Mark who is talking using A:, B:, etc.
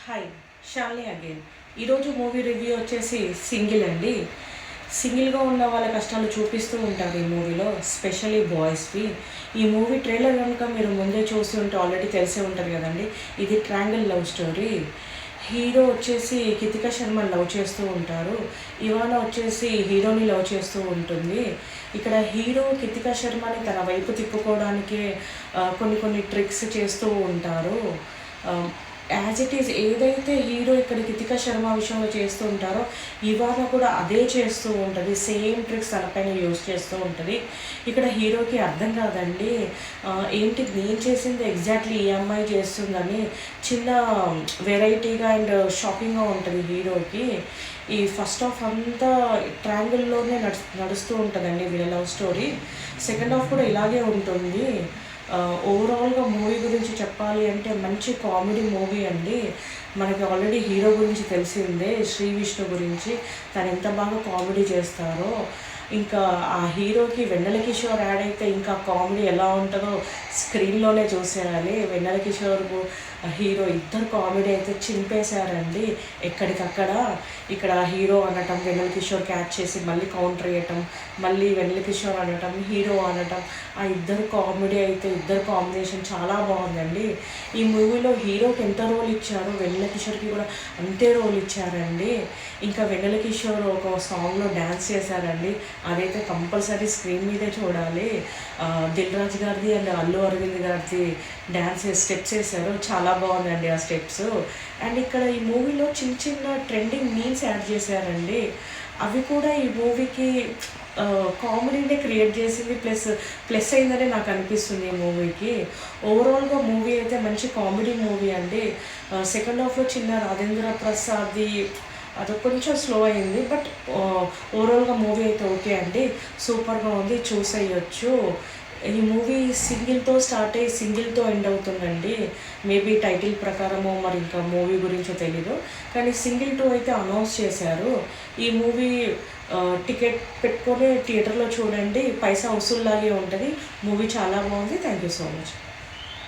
A: Hi Shalini again. ఈరోజు movie review వచ్చేసి single అండి. సింగిల్గా ఉన్న వాళ్ళ కష్టాలు చూపిస్తూ ఉంటారు ఈ మూవీలో, స్పెషలీ బాయ్స్కి. ఈ మూవీ ట్రైలర్ కనుక మీరు ముందే చూసి ఉంటే ఆల్రెడీ తెలిసే ఉంటుంది కదండి. ఇది ట్రయాంగిల్ లవ్ స్టోరీ. హీరో వచ్చేసి కితికా శర్మని లవ్ చేస్తూ ఉంటారు, ఇవాన వచ్చేసి హీరోని లవ్ చేస్తూ ఉంటుంది. ఇక్కడ హీరో కితికా శర్మని తన వైపు తిప్పుకోవడానికి కొన్ని ట్రిక్స్ చేస్తూ ఉంటారు. యాజ్ ఇట్ ఈజ్ ఏదైతే హీరో ఇక్కడ కితికా శర్మ విషయంలో చేస్తూ ఉంటారో ఇవాళ కూడా అదే చేస్తూ ఉంటుంది. సేమ్ ట్రిక్స్ తనపైన యూజ్ చేస్తూ ఉంటుంది. ఇక్కడ హీరోకి అర్థం కాదండి, ఏంటి నేను చేసింది ఎగ్జాక్ట్లీ ఈ అమ్మాయి చేస్తుందని. చిన్న వెరైటీగా అండ్ షాకింగ్గా ఉంటుంది హీరోకి. ఈ ఫస్ట్ హాఫ్ అంతా ట్రయాంగిల్లోనే నడుస్తూ ఉంటుందండి వీళ్ళ లవ్ స్టోరీ. సెకండ్ హాఫ్ కూడా ఇలాగే ఉంటుంది. ఓవరాల్గా మూవీ గురించి చెప్పాలి అంటే మంచి కామెడీ మూవీ అండి. మనకి ఆల్రెడీ హీరో గురించి తెలిసిందే, శ్రీ విష్ణు గురించి. తను ఎంత బాగా కామెడీ చేస్తారో, ఇంకా ఆ హీరోకి వెన్నెల కిషోర్ యాడ్ అయితే ఇంకా కామెడీ ఎలా ఉంటుందో స్క్రీన్లోనే చూసేయాలి. వెన్నెల కిషోర్ హీరో ఇద్దరు కామెడీ అయితే చింపేశారండి ఎక్కడికక్కడ. ఇక్కడ హీరో అనటం, వెన్నెల కిషోర్ క్యాచ్ చేసి మళ్ళీ కౌంటర్ వేయటం, మళ్ళీ వెన్నెల కిషోర్ అనటం, హీరో అనటం, ఆ ఇద్దరు కామెడీ అయితే ఇద్దరు కాంబినేషన్ చాలా బాగుందండి. ఈ మూవీలో హీరోకి ఎంత రోల్ ఇచ్చారో వెన్నెల కిషోర్కి కూడా అంతే రోల్ ఇచ్చారండి. ఇంకా వెన్నెల కిషోర్ ఒక సాంగ్లో డ్యాన్స్ చేశారండి, అదైతే కంపల్సరీ స్క్రీన్ మీదే చూడాలి. దిల్ రాజు గారిది అండ్ అల్లు అరవింద్ గారిది డ్యాన్స్ స్టెప్స్ వేశారు, చాలా బాగుందండి ఆ స్టెప్స్. అండ్ ఇక్కడ ఈ మూవీలో చిన్న ట్రెండింగ్ మీమ్స్ యాడ్ చేశారండి. అవి కూడా ఈ మూవీకి కామెడీనే క్రియేట్ చేసింది, ప్లస్ అయిందనే నాకు అనిపిస్తుంది ఈ మూవీకి. ఓవరాల్గా మూవీ అయితే మంచి కామెడీ మూవీ అండి. సెకండ్ హాఫ్లో చిన్న రాజేంద్ర ప్రసాద్ది అది కొంచెం స్లో అయింది, బట్ ఓవరాల్గా మూవీ అయితే ఓకే అండి, సూపర్గా ఉంది, చూసేయచ్చు. ఈ మూవీ సింగిల్తో స్టార్ట్ అయ్యి సింగిల్తో ఎండ్ అవుతుందండి. మేబీ టైటిల్ ప్రకారమో మరి ఇంకా మూవీ గురించో తెలీదు, కానీ సింగిల్ 2 అయితే అనౌన్స్ చేశారు. ఈ మూవీ టికెట్ పెట్టుకొని థియేటర్లో చూడండి, పైసా వసూల్లాగే ఉంటుంది. మూవీ చాలా బాగుంది. Thank you so much.